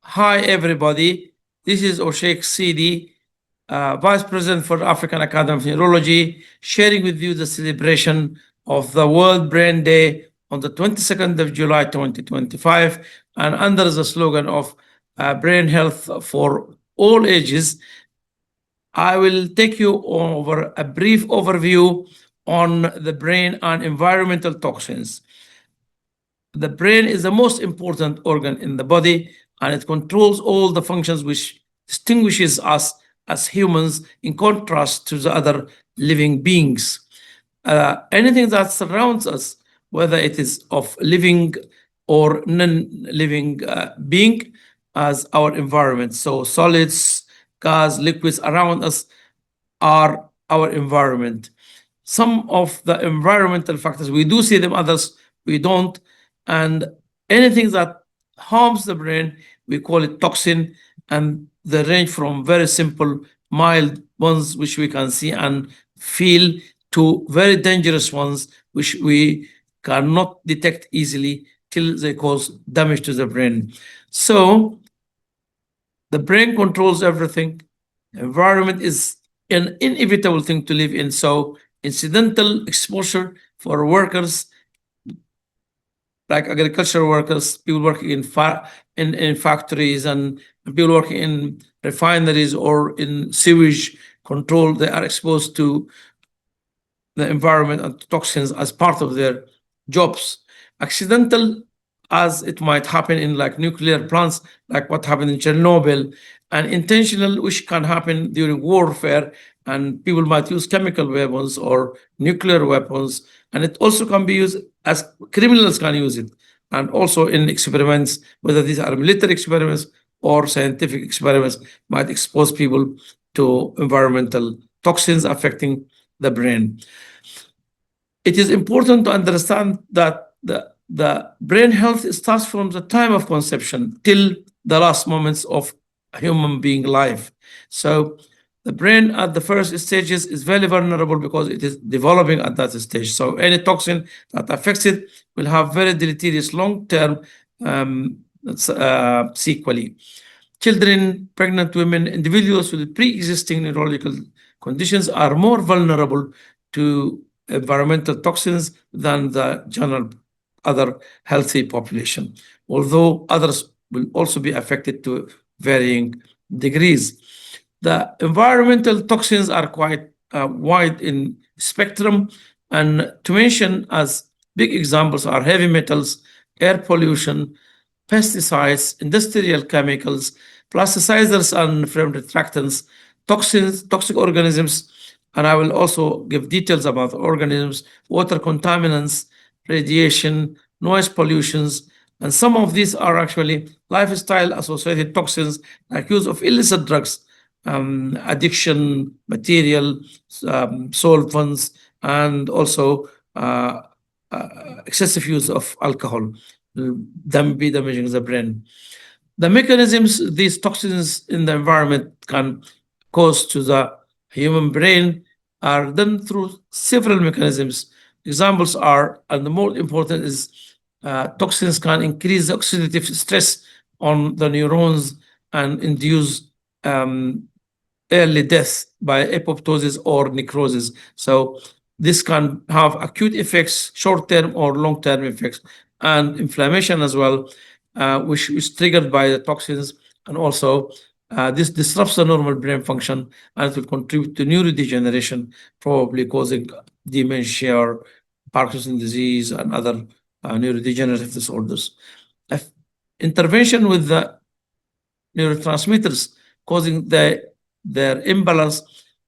Hi, everybody. This is Oshek Sidi, Vice President for African Academy of Neurology, sharing with you the celebration of the World Brain Day on the 22nd of July 2025, and under the slogan of Brain Health for All Ages. I will take you over a brief overview on the brain and environmental toxins. The brain is the most important organ in the body, and it controls all the functions which distinguishes us as humans in contrast to the other living beings. Anything that surrounds us, whether it is of living or non-living being, as our environment. So solids, gas, liquids around us are our environment. Some of the environmental factors, we do see them, others we don't. And anything that harms the brain, we call it toxin. And they range from very simple, mild ones, which we can see and feel, to very dangerous ones, which we cannot detect easily till they cause damage to the brain. So the brain controls everything. Environment is an inevitable thing to live in. So incidental exposure for workers like agricultural workers, people working in factories, and people working in refineries or in sewage control, they are exposed to the environment and toxins as part of their jobs. Accidental, as it might happen in like nuclear plants, like what happened in Chernobyl, and intentional, which can happen during warfare, and people might use chemical weapons or nuclear weapons, and it also can be used as criminals can use it, and also in experiments, whether these are military experiments or scientific experiments, might expose people to environmental toxins affecting the brain. It is important to understand that the brain health starts from the time of conception till the last moments of a human being life. So the brain at the first stages is very vulnerable because it is developing at that stage. So any toxin that affects it will have very deleterious long-term sequelae. Children, pregnant women, individuals with pre-existing neurological conditions are more vulnerable to environmental toxins than the general other healthy population, although others will also be affected to varying degrees. The environmental toxins are quite wide in spectrum, and to mention as big examples are heavy metals, air pollution, pesticides, industrial chemicals, plasticizers and flame retardants, toxins, toxic organisms, and I will also give details about organisms, water contaminants, radiation, noise pollutions, and some of these are actually lifestyle associated toxins like use of illicit drugs, addiction material, solvents, and also excessive use of alcohol, be damaging the brain. The mechanisms these toxins in the environment can cause to the human brain are done through several mechanisms. Examples are, and the more important is, toxins can increase the oxidative stress on the neurons and induce early death by apoptosis or necrosis. So this can have acute effects, short-term or long-term effects, and inflammation as well, which is triggered by the toxins. And also, this disrupts the normal brain function, and it will contribute to neurodegeneration, probably causing dementia or Parkinson's disease and other neurodegenerative disorders. If intervention with the neurotransmitters causing their imbalance,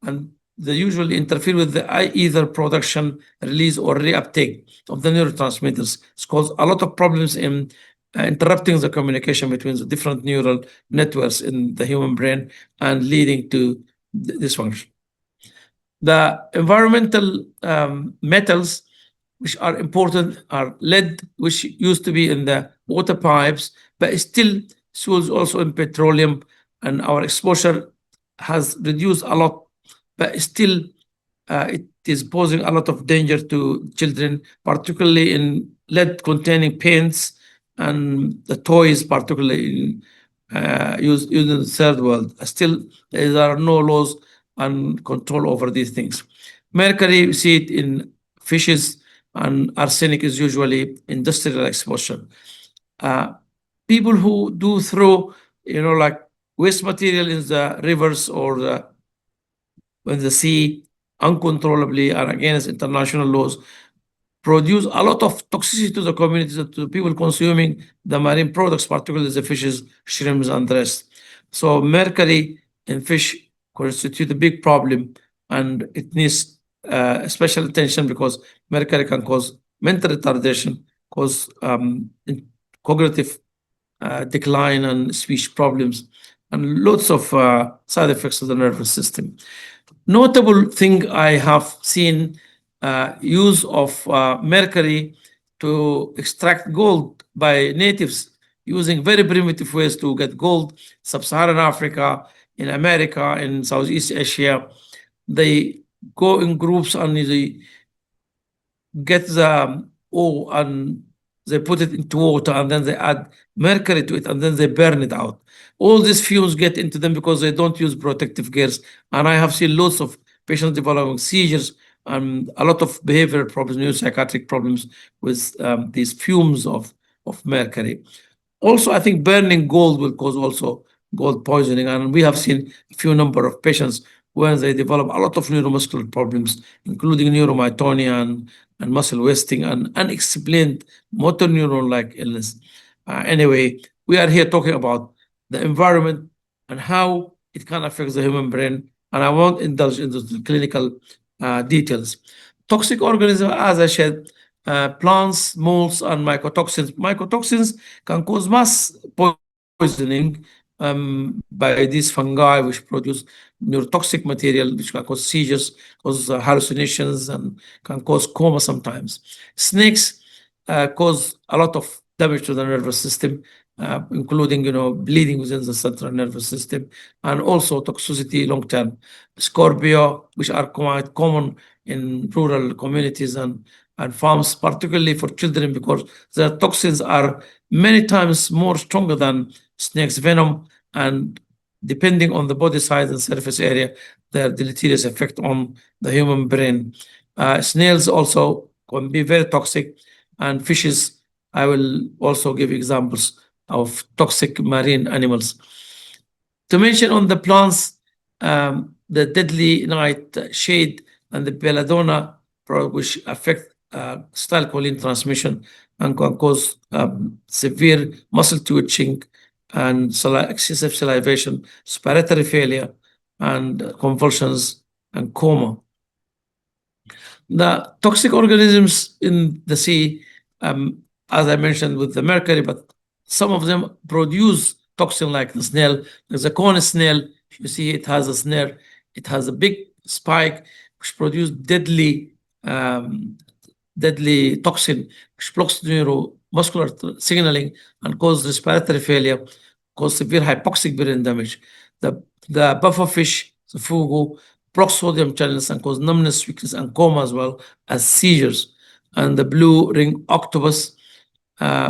and they usually interfere with the either production, release, or reuptake of the neurotransmitters. It's caused a lot of problems in interrupting the communication between the different neural networks in the human brain and leading to dysfunction. The environmental metals which are important are lead, which used to be in the water pipes, but still fuels also in petroleum, and our exposure has reduced a lot, but still it is posing a lot of danger to children, particularly in lead containing paints and the toys, particularly in used in the third world. Still, there are no laws and control over these things. Mercury, we see it in fishes, and arsenic is usually industrial exposure. Uh, People who do throw, like waste material in the rivers or in the sea uncontrollably and against international laws produce a lot of toxicity to the communities, to people consuming the marine products, particularly the fishes, shrimps, and the rest. So mercury in fish constitute a big problem, and it needs special attention because mercury can cause mental retardation, cause cognitive decline and speech problems, and lots of side effects to the nervous system. Notable thing I have seen use of mercury to extract gold by natives using very primitive ways to get gold, sub-Saharan Africa, in America, in Southeast Asia. They go in groups and they get the ore and they put it into water and then they add mercury to it and then they burn it out. All these fumes get into them because they don't use protective gears. And I have seen lots of patients developing seizures and a lot of behavioral problems, neuropsychiatric problems with these fumes of mercury. Also, I think burning gold will cause also gold poisoning. And we have seen a few number of patients when they develop a lot of neuromuscular problems, including neuromyotonia and muscle wasting and unexplained motor neuron like illness. Anyway, we are here talking about the environment and how it can affect the human brain. And I won't indulge into the clinical details. Toxic organisms, as I said, plants, molds, and mycotoxins. Mycotoxins can cause mass poisoning by these fungi, which produce neurotoxic material, which can cause seizures, cause hallucinations, and can cause coma sometimes. Snakes cause a lot of damage to the nervous system, including bleeding within the central nervous system, and also toxicity long term. Scorpio, which are quite common in rural communities and farms, particularly for children, because the toxins are many times more stronger than snake's venom, and depending on the body size and surface area, their deleterious effect on the human brain. Snails also can be very toxic, and fishes. I will also give examples of toxic marine animals. To mention on the plants, the deadly night shade and the belladonna, which affect acetylcholine transmission and can cause severe muscle twitching and excessive salivation, respiratory failure, and convulsions and coma. The toxic organisms in the sea, as I mentioned with the mercury, but some of them produce toxin like the snail. There's a corn snail. You see, it has a snare. It has a big spike which produces deadly toxin, which blocks neuromuscular signaling and causes respiratory failure, cause severe hypoxic brain damage. The pufferfish, the fugu, blocks sodium channels and cause numbness, weakness, and coma as well as seizures. And the blue ring octopus,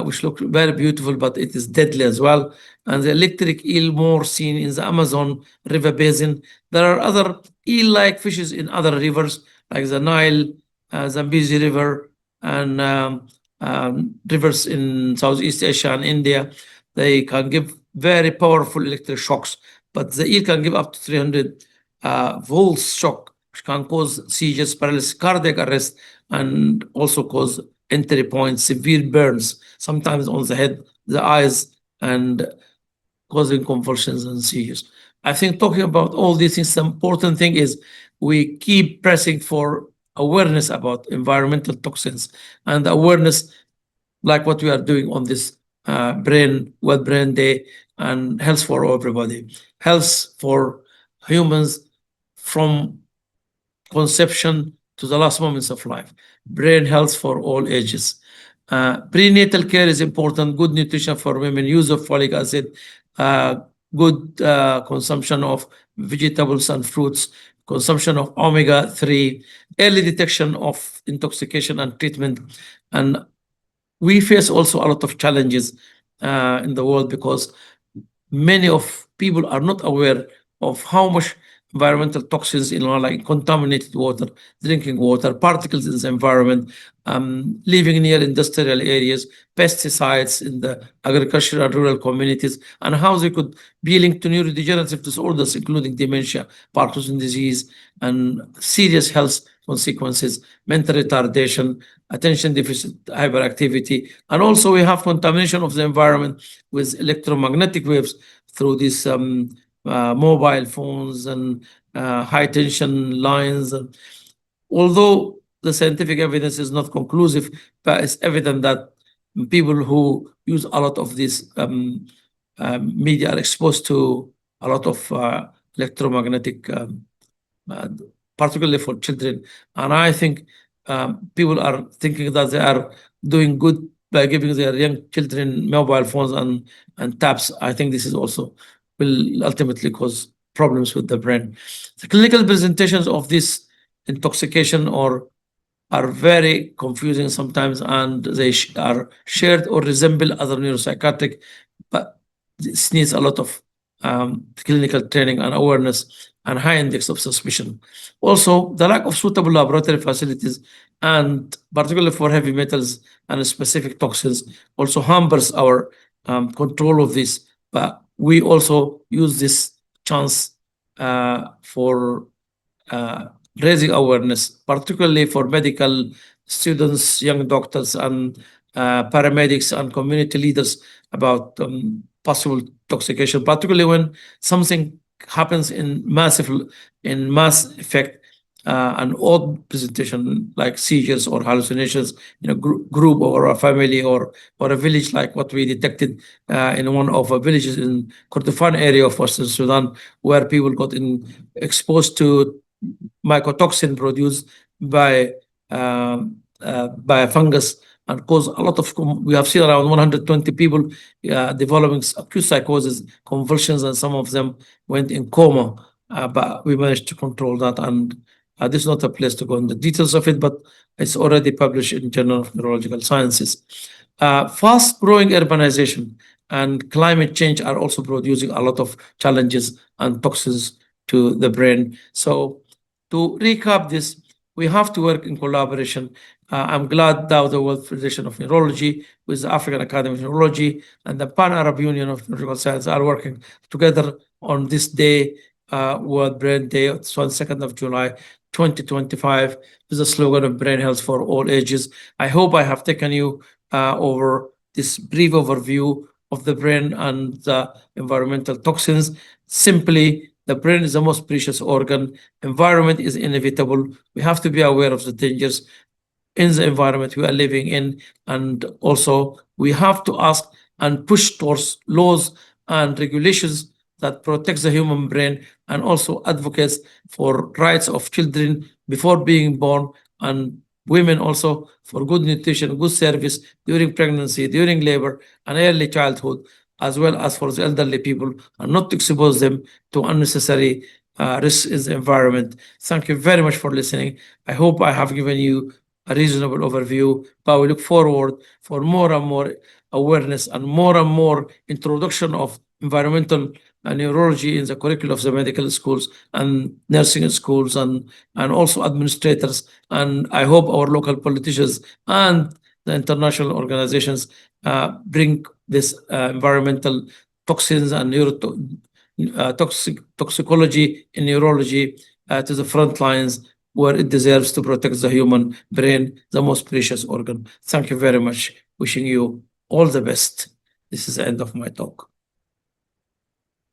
which look very beautiful, but it is deadly as well. And the electric eel, more seen in the Amazon River basin. There are other eel-like fishes in other rivers, like the Nile, Zambezi River, and rivers in Southeast Asia and India. They can give very powerful electric shocks, but the eel can give up to 300 volts shock, which can cause seizures, paralysis, cardiac arrest, and also cause entry point, severe burns, sometimes on the head, the eyes, and causing convulsions and seizures. I think talking about all these things, the important thing is we keep pressing for awareness about environmental toxins and awareness like what we are doing on this World Brain Day, and health for everybody. Health for humans from conception to the last moments of life. Brain health for all ages. Prenatal care is important. Good nutrition for women, use of folic acid, good consumption of vegetables and fruits, consumption of omega-3, early detection of intoxication and treatment. And we face also a lot of challenges in the world because many of people are not aware of how much environmental toxins in like contaminated water, drinking water, particles in the environment, living near industrial areas, pesticides in the agricultural and rural communities, and how they could be linked to neurodegenerative disorders, including dementia, Parkinson's disease, and serious health consequences, mental retardation, attention deficit hyperactivity, and also we have contamination of the environment with electromagnetic waves through these mobile phones and high tension lines. Although the scientific evidence is not conclusive, but it's evident that people who use a lot of this media are exposed to a lot of electromagnetic, uh, particularly for children. And I think people are thinking that they are doing good by giving their young children mobile phones and tabs. I think this is also will ultimately cause problems with the brain. The clinical presentations of this intoxication or are very confusing sometimes, and they are shared or resemble other neuropsychiatric, but this needs a lot of clinical training and awareness and high index of suspicion. Also, the lack of suitable laboratory facilities, and particularly for heavy metals and specific toxins, also hampers our control of this. But we also use this chance for uh, raising awareness, particularly for medical students, young doctors, and paramedics and community leaders about possible intoxication, particularly when something happens in mass effect, an odd presentation like seizures or hallucinations in a group or a family or a village, like what we detected in one of the villages in Kordofan area of Western Sudan, where people got exposed to mycotoxin produced by a fungus and cause a lot of we have seen around 120 people developing acute psychosis, convulsions, and some of them went in coma. But we managed to control that, and this is not a place to go into the details of it, but it's already published in Journal of Neurological Sciences. Fast growing urbanization and climate change are also producing a lot of challenges and toxins to the brain. So to recap this, we have to work in collaboration. I'm glad now the World Federation of Neurology with the African Academy of Neurology and the Pan-Arab Union of Neurological Science are working together on this day, World Brain Day, it's on 2nd of July, 2025, with the slogan of Brain Health for All Ages. I hope I have taken you over this brief overview of the brain and the environmental toxins. Simply, the brain is the most precious organ. Environment is inevitable. We have to be aware of the dangers in the environment we are living in. And also, we have to ask and push towards laws and regulations that protects the human brain and also advocates for rights of children before being born and women also for good nutrition, good service during pregnancy, during labor, and early childhood, as well as for the elderly people, and not to expose them to unnecessary risks in the environment. Thank you very much for listening. I hope I have given you a reasonable overview, but we look forward for more and more awareness and more introduction of environmental neurology in the curriculum of the medical schools and nursing schools and also administrators. And I hope our local politicians and the international organizations bring this environmental toxins and toxicology in neurology to the front lines where it deserves to protect the human brain, the most precious organ. Thank you very much. Wishing you all the best. This is the end of my talk.